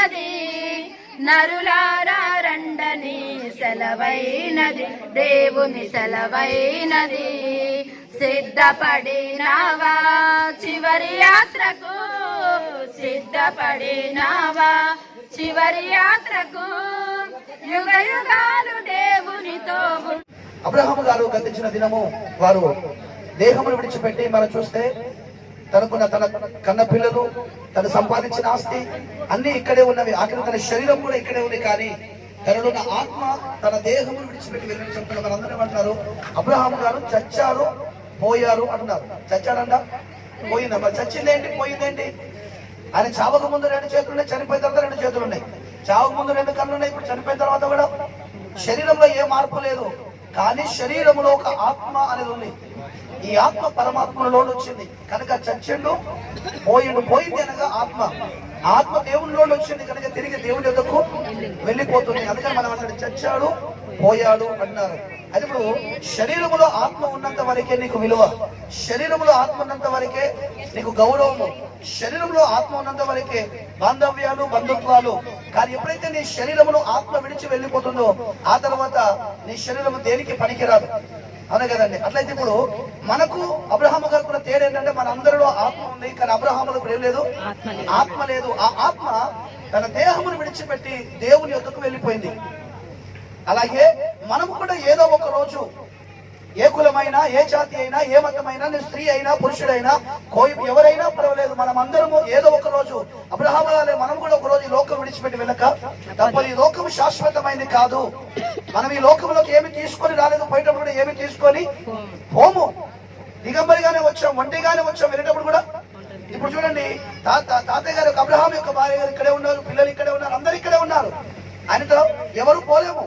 సెలవైనది, నరులారా రండని సెలవైనది, దేవుని సెలవైనది. సిద్ధపడినావా చివరి యాత్రకు, సిద్ధపడినావా చివరి యాత్రకు, యుగ యుగాలు దేవునితో. అబ్రహాము గారు గతించిన దినము వారు దేహమును విడిచిపెట్టి మనం చూస్తే తనకున్న తన కన్న పిల్లలు, తను సంపాదించిన ఆస్తి అన్ని ఇక్కడే ఉన్నవి. ఆఖరి తన శరీరం కూడా ఇక్కడే ఉంది. కానీ తనలో ఉన్న ఆత్మ తన దేహమును విడిచిపెట్టి వెళ్ళిన చెప్తున్న మనందరూ అంటున్నారు అబ్రహాము గారు చచ్చారు పోయారు అంటున్నారు. చచ్చాడంట, పోయిందా? మరి చచ్చిందేంటి, పోయిందేంటి? ఆయన చావక ముందు 2 చేతులు ఉన్నాయి, చనిపోయిన తర్వాత 2 చేతులు ఉన్నాయి. చావక ముందు 2 కళ్ళు ఉన్నాయి, ఇప్పుడు చనిపోయిన తర్వాత కూడా. శరీరంలో ఏ మార్పు లేదు, కానీ శరీరంలో ఒక ఆత్మ అనేది ఉంది. ఈ ఆత్మ పరమాత్మలో వచ్చింది కనుక చచ్చిండు, పోయిండు. పోయింది అనగా ఆత్మ, ఆత్మ దేవునిలో వచ్చింది కనుక తిరిగి దేవుని యొద్దకు వెళ్ళిపోతుంది. అందుకని మనం అక్కడ చచ్చాడు పోయాడు అన్నారు. అది ఇప్పుడు శరీరములో ఆత్మ ఉన్నంత వరకే నీకు విలువ, శరీరంలో ఆత్మ ఉన్నంత వరకే నీకు గౌరవము, శరీరంలో ఆత్మ ఉన్నంత వరకే బాంధవ్యాలు బంధుత్వాలు. కానీ ఎప్పుడైతే నీ శరీరములో ఆత్మ విడిచి వెళ్ళిపోతుందో ఆ తర్వాత నీ శరీరము దేనికి పనికిరాదు. అవునా కదండి? అట్లయితే ఇప్పుడు మనకు అబ్రహాము గారికి కూడా తేడా ఏంటంటే మన అందరిలో ఆత్మ ఉంది, కానీ అబ్రహాములో ఏం లేదు, ఆత్మ లేదు. ఆ ఆత్మ తన దేహమును విడిచిపెట్టి దేవుని యొద్దకు వెళ్ళిపోయింది. అలాగే మనము కూడా ఏదో ఒక రోజు ఏ కులమైనా, ఏ జాతి అయినా, ఏ మతమైనా, స్త్రీ అయినా పురుషుడైనా ఎవరైనా పర్వాలేదు, మనం అందరము ఏదో ఒక రోజు అబ్రహాము మనం కూడా ఒక రోజు ఈ లోకం విడిచిపెట్టి వెళ్ళక తప్పదు. ఈ లోకం శాశ్వతమైంది కాదు. మనం ఈ లోకంలోకి ఏమి తీసుకొని రాలేదు, పోయేటప్పుడు కూడా ఏమి తీసుకొని పోము. దిగంబరిగానే వచ్చాం, ఒంటిగానే వచ్చాం, వెళ్ళేటప్పుడు కూడా. ఇప్పుడు చూడండి, తాతయ్య గారు అబ్రహాం యొక్క భార్య గారు ఇక్కడే ఉన్నారు, పిల్లలు ఇక్కడే ఉన్నారు, అందరు ఇక్కడే ఉన్నారు. ఆయనతో ఎవరు పోలేము.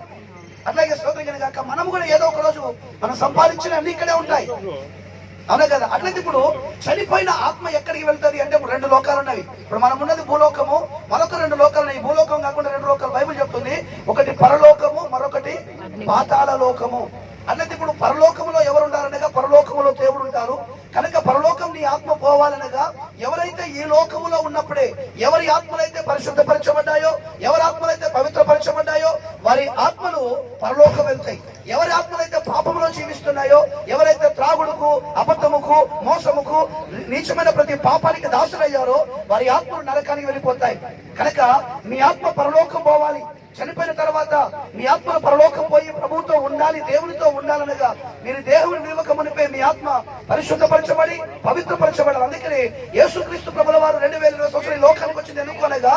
అట్లాగే స్తోత్రం కాక మనం కూడా ఏదో ఒక రోజు మనం సంపాదించిన అన్ని ఇక్కడే ఉంటాయి. అవునా కదా? అట్లయితే ఇప్పుడు చనిపోయిన ఆత్మ ఎక్కడికి వెళ్తుంది అంటే ఇప్పుడు 2 లోకాలు ఉన్నాయి. ఇప్పుడు మనం ఉన్నది భూలోకము, మరొక 2 లోకాలు ఉన్నాయి. భూలోకం కాకుండా 2 లోకాలు బైబిల్ చెప్తుంది. ఒకటి పరలోకము, మరొకటి పాతాళ లోకము. అట్లయితే ఇప్పుడు పరలోకములో ఎవరు ఉండాలనగా పరలోకములో దేవుడు ఉంటారు కనుక పరలోకం నీ ఆత్మ పోవాలనగా ఎవరైతే ఈ లోకములో ఉన్నప్పుడే ఎవరి ఆత్మలైతే పరిశుద్ధపరచబడ్డాయో, ఎవరి ఆత్మలైతే పవిత్రపరచబడ్డాయో వారి ఆత్మలు పరలోకం వెళ్తాయి. ఎవరి ఆత్మలైతే పాపములో జీవిస్తున్నాయో, ఎవరైతే త్రాగుడుకు, అబద్ధముకు, మోసముకు, నీచమైన ప్రతి పాపానికి దాసులయ్యారో వారి ఆత్మలు నరకానికి వెళ్ళిపోతాయి. కనుక మీ ఆత్మ పరలోకం పోవాలి. చనిపోయిన తర్వాత మీ ఆత్మ పరలోకం పోయి ప్రభువుతో ఉండాలి, దేవునితో ఉండాలనగా మీరు దేవుని నిలవక మునిపే మీ ఆత్మ పరిశుద్ధపరచబడి పవిత్రపరచబడాలి. అందుకని యేసుక్రీస్తు ప్రభుల వారు 2020 సంవత్సరాలు లోకానికి వచ్చింది ఎందుకు అనగా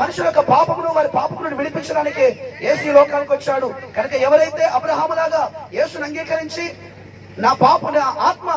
మనుషుల యొక్క పాపమును, వారి పాపమును విడిపించడానికి యేసు ఈ లోకానికి వచ్చాడు. కనుక ఎవరైతే అబ్రహాములాగా యేసును అంగీకరించి నా ఆత్మ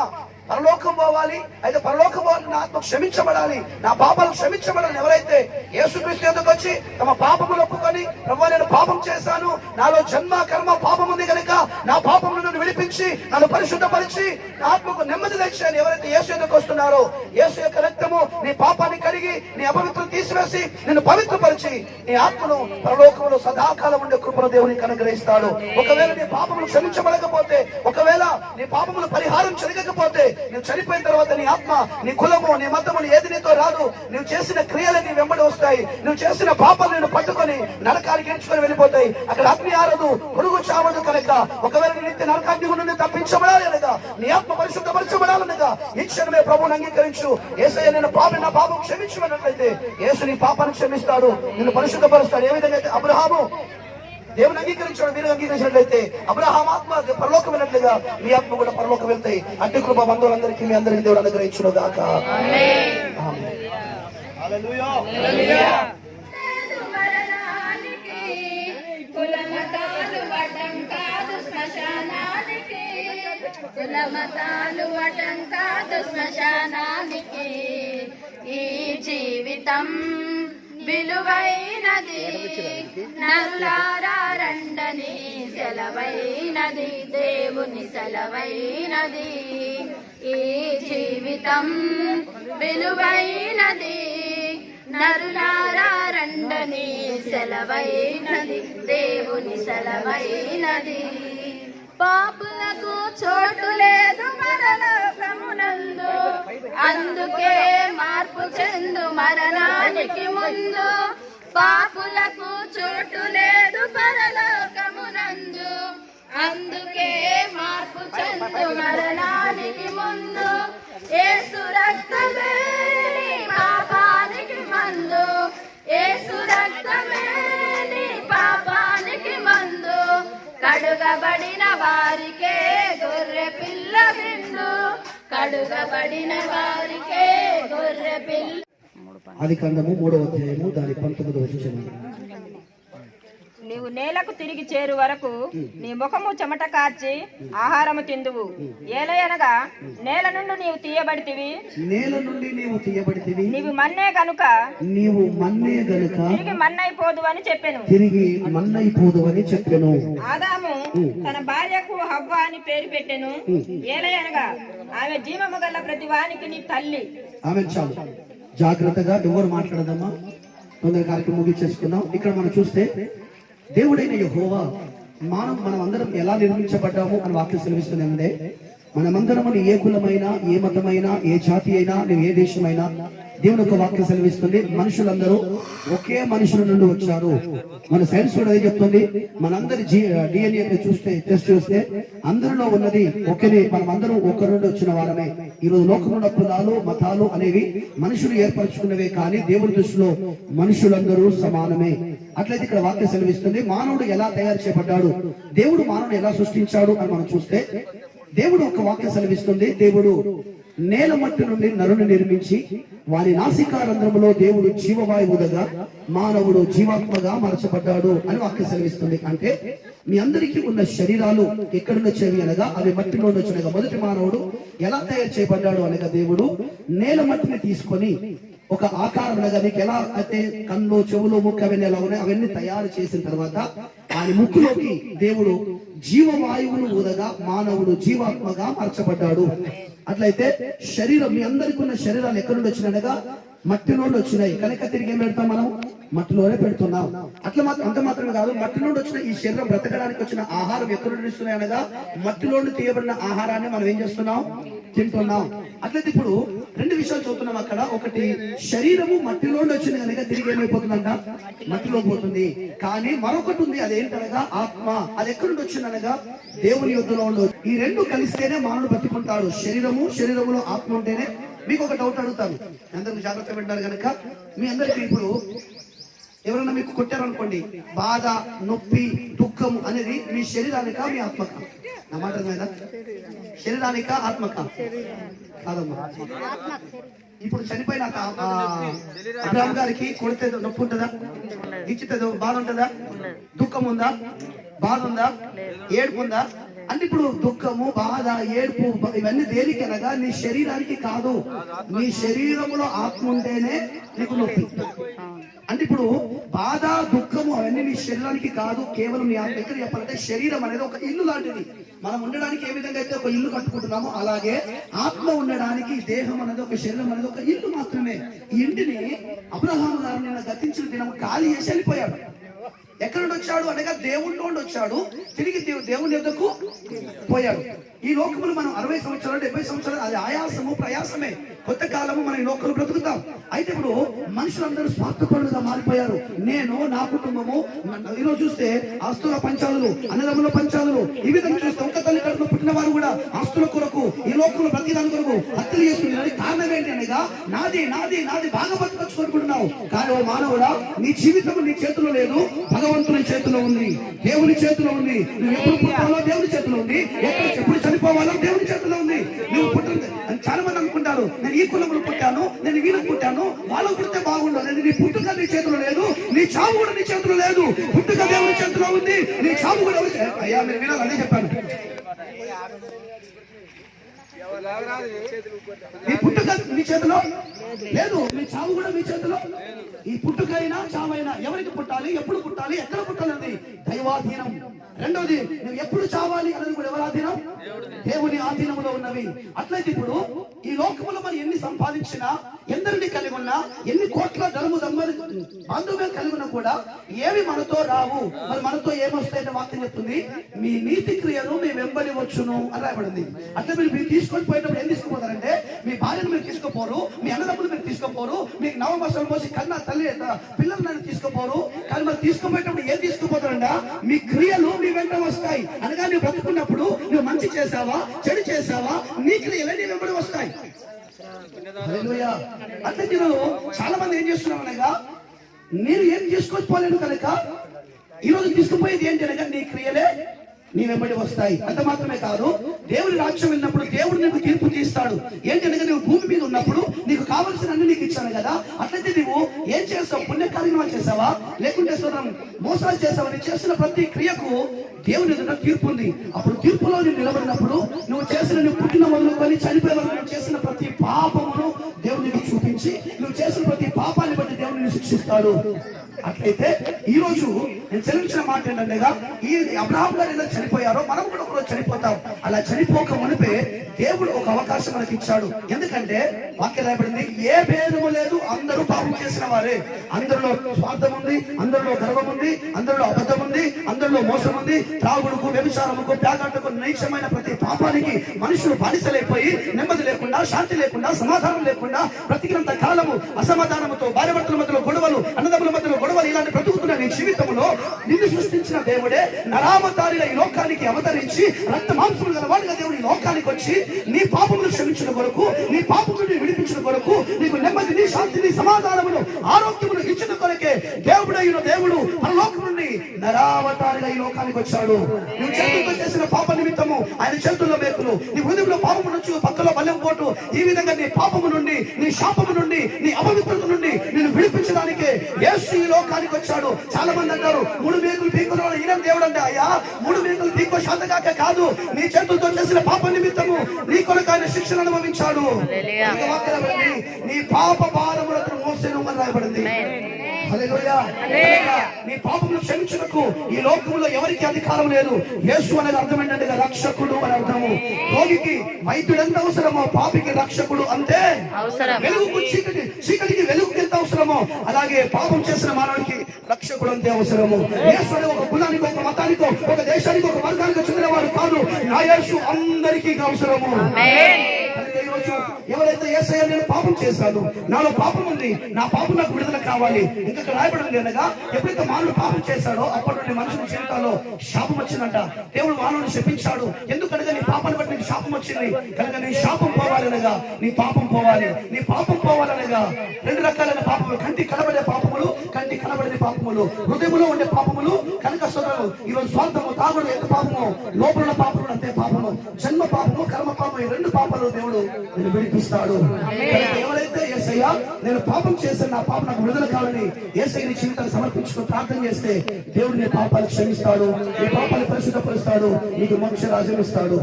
పరలోకం పోవాలి, అయితే పరలోకం పోవాలి, నా ఆత్మ క్షమించబడాలి, నా పాపాలు క్షమించబడాలి, ఎవరైతే యేసుక్రీస్తు ఎందుకు వచ్చి తమ పాపములు ఒప్పుకొని ప్రభువా నేను పాపం చేశాను, నాలో జన్మ కర్మ పాపం ఉంది కనుక నా పాపమును నన్ను విడిపించి నన్ను పరిశుద్ధపరిచి నా ఆత్మకు నెమ్మది తెచ్చాను ఎవరైతే యేసు ఎందుకు వస్తున్నారో యేసు యొక్క రక్తము నీ పాపాన్ని కడిగి నీ అపవిత్రం తీసివేసి నిన్ను పవిత్రపరిచి నీ ఆత్మను పరలోకములో సదాకాలం ఉండే కృపను దేవునికి అనుగ్రహిస్తాడు. ఒకవేళ నీ పాపములు క్షమించబడకపోతే, ఒకవేళ నీ పాపములు పరిహారం జరగకపోతే, నువ్వు చనిపోయిన తర్వాత నీ ఆత్మ, నీ కులము, నీ మతము ఏది నీతో రాదు. నువ్వు చేసిన క్రియలు నీ వెంబడి వస్తాయి. నువ్వు చేసిన పాపాలు నేను పట్టుకొని నరకానికి ఎంచుకొని వెళ్ళిపోతాయి. అక్కడ అగ్ని ఆరదు, పురుగు చావదు. కనుక ఒకవేళ నీ నిత్య నరకాగ్ని నుండి తప్పించబడాలి అనగా, నీ ఆత్మ పరిశుద్ధపరచబడాలనగా ఈ క్షణమే ప్రభువుని అంగీకరించు. యేసయ్య నేను నా పాపం క్షమించమన్నట్లయితే యేసు నీ పాపాన్ని క్షమిస్తాడు, నిన్ను పరిశుద్ధపరుస్తాడు. ఏ విధంగా అయితే అబ్రహాము దేవుని అంగీకరించాడు, మీరు అంగీకరించినట్లయితే అబ్రహాం ఆత్మ పరలోకం వెళ్ళట్లుగా మీ ఆత్మ కూడా పరలోకం వెళ్తాయి. అట్టి కృప బంధువులందరికీ మీ అందరికీ దేవుడు అనుగ్రహించును గాక. ఈ జీవితం విలువైనది, నరులారా రండని సెలవైనది, దేవుని సెలవైనది. ఈ జీవితం విలువైనది, నరులారా రండని సెలవైనది, దేవుని సెలవైనది. పాపులకు చోటు లేదు మరణమునందు, అందుకే మార్పు చెందు మరణానికి ముందు. పాపులకు చోటు లేదు పరలోకమునందు. అందుకే మార్పు చెందు మరణానికి ముందు. యేసు రక్తమే నీ పాపానికి మందు. యేసు రక్తమే నీ పాపానికి మందు. కడుగబడిన వారికే గొర్రె పిల్ల విందు. కడుగబడిన వారికే గొర్రె పిల్ల. ఆదికాండము 3వ అధ్యాయము దాని 19వ వచనం. నీవు నేలకు తిరిగి చేరు వరకు నీ ముఖము చెమట కార్చి ఆహారము తిందువు. ఏలయనగా నేల నుండి నీవు తీయబడితివి, నేల నుండి నీవు తీయబడితివి, నీవు మన్నే గనుక తిరిగి మన్నైపోదు అని చెప్పెను. ఆదాము తన భార్యకు హవ్వ అని పేరు పెట్టెను. ఏలయనగా ఆమె జీవము గల ప్రతి వానికి నీ తల్లి. ఆమె చాలు జాగ్రత్తగా ఎవరు మాట్లాడదమ్మా, తొందర కార్యక్రమం ముగించేసుకున్నాం. ఇక్కడ మనం చూస్తే దేవుడైన యెహోవా మనం అందరం ఎలా నిర్మించబడ్డాము అని వాక్యం సెలవిస్తుంది. అంటే మనమందరము ఏ కులమైనా, ఏ మతమైనా, ఏ జాతి అయినా, నువ్వు ఏ దేశమైనా, దేవుని యొక్క వాక్యం సెలవిస్తుంది మనుషులందరూ ఒకే మనుషుల నుండి వచ్చారు. మన సైన్స్ కూడా అదే చెప్తుంది. మనందరి DNA టెస్ట్ చూస్తే అందరిలో ఉన్నది ఒకే. మనమందరం ఒకరి నుండి వచ్చిన వారమే. ఈరోజు లోకంలో కులాలు, మతాలు అనేవి మనుషులు ఏర్పరచుకున్నవే, కానీ దేవుని దృష్టిలో మనుషులందరూ సమానమే. అట్లయితే ఇక్కడ వాక్యం సెలవిస్తుంది మానవుడు ఎలా తయారు చేయబడ్డాడు, దేవుడు మానవుడు ఎలా సృష్టించాడు అని మనం చూస్తే దేవుడు ఒక వాక్యం సెలవిస్తుంది. దేవుడు నేల మట్టి నుండి నరుని నిర్మించి వారి నాసికారంధ్రములో దేవుడు జీవవాయువుగా మానవుడు జీవాత్మగా మలచబడ్డాడు అని వాక్యం సెలవిస్తుంది. అంటే మీ అందరికీ ఉన్న శరీరాలు ఎక్కడున్నవి అనగా అవి మట్టిలో వచ్చినగా. మొదటి మానవుడు ఎలా తయారు చేయబడ్డాడు అనగా దేవుడు నేల మట్టిని తీసుకొని ఒక ఆకారం నీకు ఎలా అయితే కన్ను, చెవులు, ముక్కు అవన్నీ ఎలా ఉన్నాయి అవన్నీ తయారు చేసిన తర్వాత ఆయన ముక్కులోకి దేవుడు జీవవాయువును ఊదగా మానవుడు జీవాత్మగా మార్చబడ్డాడు. అట్లయితే శరీరం మీ అందరికీ ఉన్న శరీరాలు ఎక్కడి నుండి వచ్చినగా మట్టి నుండి వచ్చినాయి. కనుక తిరిగి ఏం పెడతాం మనం? మట్టిలోనే పెడుతున్నాం. అంత మాత్రమే కాదు, మట్టి నుండి వచ్చిన ఈ శరీరం బ్రతకడానికి వచ్చిన ఆహారం ఎక్కడి నుండి ఇస్తున్నాయి అనగా మట్టిలోండి తీయబడిన ఆహారాన్ని మనం ఏం చేస్తున్నాం? తింటున్నాం. అట్లయితే ఇప్పుడు 2 విషయాలు చూస్తున్నాం అక్కడ. ఒకటి, శరీరము మట్టిలోండి వచ్చింది కనుక తిరిగి ఏమైపోతుందంట? మట్టిలో పోతుంది. కానీ మరొకటి ఉంది, అదేంటనగా ఆత్మ. అది ఎక్కడి నుండి వచ్చిందనగా దేవుని యుద్ధంలో ఉండదు. ఈ 2 కలిస్తేనే మానవుడు బతుకుంటాడు. శరీరములో ఆత్మ ఉంటేనే. మీకు ఒక డౌట్ అడుగుతాను, అందరికి జాగ్రత్త పెట్టారు కనుక. మీ అందరికీ ఇప్పుడు ఎవరైనా మీకు కొట్టారనుకోండి, బాధ, నొప్పి, దుఃఖము అనేది మీ శరీరానికా మీ ఆత్మక? నా మాట మీద శరీరానికా ఆత్మక? కాదమ్మా. ఇప్పుడు చనిపోయిన అబ్రాహం గారికి కొడితే నొప్పి ఉంటుందా? ఇచ్చితే బాధ ఉంటుందా? దుఃఖం ఉందా? బాధ ఉందా? ఏడుపు ఉందా? అంటే ఇప్పుడు దుఃఖము, బాధ, ఏడుపు ఇవన్నీ దేనికనగా నీ శరీరానికి కాదు. నీ శరీరంలో ఆత్మ ఉంటేనే నీకు నొప్పి. అంటే ఇప్పుడు బాధ, దుఃఖము అవన్నీ నీ శరీరానికి కాదు, కేవలం నీ ఆత్మ. ఎక్కడ చెప్పాలంటే శరీరం అనేది ఒక ఇల్లు లాంటిది. మనం ఉండడానికి ఏ విధంగా అయితే ఒక ఇల్లు కట్టుకుంటున్నామో అలాగే ఆత్మ ఉండడానికి దేహం అనేది, ఒక శరీరం అనేది ఒక ఇల్లు మాత్రమే. ఈ ఇంటిని అబ్రహాము గారు నిన్న గతించిన దినం ఖాళీ చేసి వెళ్ళిపోయాడు. ఎక్కడ నుండి వచ్చాడు అనగా దేవుళ్ళో నుండి వచ్చాడు, తిరిగి దేవుని యొద్దకు పోయాడు. ఈ లోకములు మనం 60 సంవత్సరాలు 70 సంవత్సరాలు అది ఆయాసము, ప్రయాసమే. కొత్త కాలము మనం ఈ లోకలు బ్రతుకుతాం. అయితే ఇప్పుడు మనుషులందరూ స్వార్థపరులుగా మారిపోయారు. నేను, నా కుటుంబము. ఈరోజు చూస్తే ఆస్తుల పంచాలు, అన్నదమ్ముల పంచాలు, ఈ విధంగా చూస్తే ఒక తల్లి కడుపులో పుట్టిన వారు కూడా ఆస్తుల కొరకు ఈ లోకంలో ప్రతిదాని కొరకు హత్యలు చేస్తున్నారు. కారణం ఏంటి అనగా నాది నాది నాది బాగా బతకొచ్చుకుంటున్నావు. కానీ ఓ మానవుడా, నీ జీవితం నీ చేతిలో లేదు, భగవంతుని చేతిలో ఉంది, దేవుని చేతిలో ఉంది. నువ్వు ఎప్పుడు పుట్టాలో దేవుని చేతిలో ఉంది, ఎప్పుడు చనిపోవాలో దేవుని చేతిలో ఉంది. నువ్వు పుట్టింది చాలా మంది అనుకుంటారు, నేను ఈ కులంలో పుట్టాను, నేను వీళ్ళకి పుట్టాను, వాళ్ళకు పుడితే బాగుండదు. నీ పుట్టుక నీ చేతిలో లేదు, నీ చావు కూడా నీ చేతిలో లేదు. పుట్టుక దేవుని చేతిలో ఉంది, నీ చావు కూడా. అయ్యా మీరు వినాలి, అదే చెప్పాను. ఈ పుట్టుక మీ చేతిలో లేదు, మీ చావు కూడా మీ చేతిలో. ఈ పుట్టుకైనా చావైనా ఎవరికి పుట్టాలి, ఎప్పుడు పుట్టాలి, ఎక్కడ పుట్టాలి దైవాధీనం. రెండవది, నువ్వు ఎప్పుడు చావాలి అనేది కూడా ఎవరి ఆధీనం? దేవుని ఆధీనంలో ఉన్నవి. అట్లయితే ఇప్పుడు ఈ లోకములో మనం ఎన్ని సంపాదించినా, ఎందరిని కలిగి ఉన్నా, ఎన్ని కోట్ల ధనము బంధువులు కలిగి ఉన్నా కూడా ఏమి మనతో రావు. మరి మనతో ఏమొస్తాయని వాక్యం చెప్తుంది, మీ నీతి క్రియను మీ వెంబడి వచ్చును అని రాయబడింది. అట్లా మీరు తీసుకొని పోయేటప్పుడు ఏం తీసుకుపోతారంటే, మీ భార్యను మీరు తీసుకుపోరు, మీ అన్నదమ్ములు మీరు తీసుకోపోరు, మీకు నవమాసాలు మోసి కన్నా తల్లి పిల్లలు నన్ను తీసుకోపోరు. కానీ మరి తీసుకుపోయేటప్పుడు ఏం తీసుకుపోతారంట? మీ క్రియలు మీ వెంట వస్తాయి. అనగా నువ్వు బ్రతుకున్నప్పుడు నువ్వు మంచి చేసావా చెడు చేసావా నీ క్రియలే నీ వెంబడి వస్తాయి. హల్లెలూయా. అంటే నేను చాలా మంది ఏం చేస్తున్నాం అనగా, నేను ఏం చేసుకోకపోలేను కనుక ఈరోజు తీసుకుపోయేది ఏంటి అనగా నీ క్రియలే నీ వెంబడి వస్తాయి. అంత మాత్రమే కాదు, దేవుని రాజ్యం వెళ్ళినప్పుడు దేవుడు నీకు తీర్పు తీస్తాడు. ఏంటనగా నువ్వు భూమి మీద ఉన్నప్పుడు నీకు కావలసిన అన్ని నీకు ఇచ్చాను కదా, అట్లయితే నువ్వు ఏం చేస్తావు? పుణ్యకార్యక్రమాలు చేసావా లేకుంటే మోసాలు చేసావా? నీ చేసిన ప్రతి క్రియకు దేవుని ఎదుట తీర్పు ఉంది. అప్పుడు తీర్పులో నువ్వు నిలబడినప్పుడు నువ్వు పుట్టిన మొదలుకొని చనిపోయే వరకు నువ్వు చేసిన ప్రతి పాపమును దేవుడు నీకు చూపించి నువ్వు చేసిన ప్రతి పాపాన్ని బట్టి దేవుడు నిన్ను శిక్షిస్తాడు. అట్లయితే ఈ రోజు నేను చెల్లించిన మాట ఏంటంటేగా, ఈ అబ్రహాం గారు ఎలా చనిపోయారో మనం కూడా ఒకరోజు చనిపోతాం. అలా చనిపోక మునిపే దేవుడు ఒక అవకాశం మనకి ఇచ్చాడు. ఎందుకంటే వాక్యం రాయబడింది, ఏ భేదము లేదు, అందరూ పాపం చేసిన వారే. అందరిలో స్వార్థం ఉంది, అందరిలో గర్వం ఉంది, అందరిలో అబద్ధం ఉంది, అందరిలో మోసం ఉంది. త్రాగుడుకు, వ్యభిచారముకు, ప్యాగాటకు, నీచమైన ప్రతి పాపానికి మనుషులు బానిసలైపోయి నెమ్మది లేకుండా, శాంతి లేకుండా, సమాధానం లేకుండా బ్రతికినంత కాలము అసమాధానముతో, భార్యాభర్తల మధ్యలో గొడవలు, అన్నదమ్ముల మధ్యలో గొడవలు, ఇలాంటి బ్రతుకుతున్న నీ జీవితంలో నిన్ను సృష్టించిన దేవుడే నరావతారిగా ఈ లోకానికి అవతరించి రక్త మాంసములు గల వాడిగా దేవుడు ఈ లోకానికి వచ్చి నీ పాపములు క్షమించిన కొరకు, నీ పాపములను విడిపించిన కొరకు, నీకు నెమ్మదిని, శాంతిని, సమాధానమును, ఆరోగ్యమును ఇచ్చిన కొరకే దేవుడైన దేవుడు పరలోకం నుండి నరావతారిగా ఈ లోకానికి వచ్చాడు. నువ్వు చేతులతో చేసిన పాప నిమిత్తము ఆయన చేతుల్లో మేకులు, నీ హృదయంలో పాపము నుంచి పక్కలో బల్లెం పోటు, ఈ విధంగా నీ పాపము నుండి, నీ శాపము నుండి, నీ అపవిత్రత నుండి నిన్ను విడిపించడానికే యేసు ఈ లోకానికి వచ్చాడు. చాలా మంది అంటారు, 3 మేకులు పీకులో ఈయన దేవుడు అంటే, అయ్యా 3 మేకులు పీకో శాతగాక కాదు, నీ చేతులతో చేసిన పాప నిమిత్తము నీ కొరకు ఆయన శిక్షణ అనుభవించాడు. నీ పాప భారములను మోసేను అని రాయబడింది. హల్లెలూయా. నీ పాపములు క్షమించుటకు ఈ లోకంలో ఎవరికి అధికారం లేదు. యేసు అనేది అర్థం ఏంటంటే రక్షకుడు అని అర్థము. రోగికి వైద్యుడు ఎంత అవసరమో పాపికి రక్షకుడు అంతే అవసరం. వెలుగుకు చీకటి, చీకటికి వెలుగుకి ఎంత అవసరమో అలాగే పాపం చేసిన మానవుడికి రక్షకుడు అంతే అవసరము. యేసు అనే ఒక కులానికి, ఒక మతానికో, ఒక దేశానికి, ఒక వర్గానికి చెందిన వాడు కాదు. నా యేసు అందరికీ అవసరము. ఎవరైతే యేసయ్య నేను పాపం చేశాను, నాలో పాపం ఉంది, నా పాపం నాకు విడుదల కావాలి. ఇంకా రాయబడింది అనగా, ఎప్పుడైతే మానవుడు పాపం చేశాడో అప్పటి నుండి మనుషుల జీవితాల్లో శాపం వచ్చిందంట. దేవుడు మానవుని శపించాడు. ఎందుకనగా నీ పాపాన్ని బట్టి నీకు శాపం వచ్చింది కనుక నీ శాపం పోవాలనగా నీ పాపం పోవాలి. నీ పాపం పోవాలనగా 2 రకాలైన పాపములు, కంటి కనబడే పాపములు, కంటి కనబడని పాపములు, హృదయంలో ఉండే పాపములు. కనుక సోదరులు, ఈరోజు స్వార్థము, తాగుడు ఎంత పాపము, లోపల పాపములు అంతే పాపము. జన్మ పాపము, కర్మ పాపము, ఈ 2 పాపాలు దేవుడు నేను విడిపిస్తాడు. ఎవరైతే యేసయ్య నేను పాపం చేశాను, నా పాపం నాకు విడుదల కావాలని యేసయ్య నీ జీవితాన్ని సమర్పించుకుని ప్రార్థన చేస్తే దేవుడు నీ పాపాలు క్షమిస్తాడు, నీ పాపాలు పరిశుద్ధపరుస్తాడు, నీకు మోక్ష రాజ్యం ఇస్తాడు.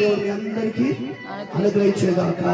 దేవుడు మీ అందరికీ అనుగ్రహించేగాక.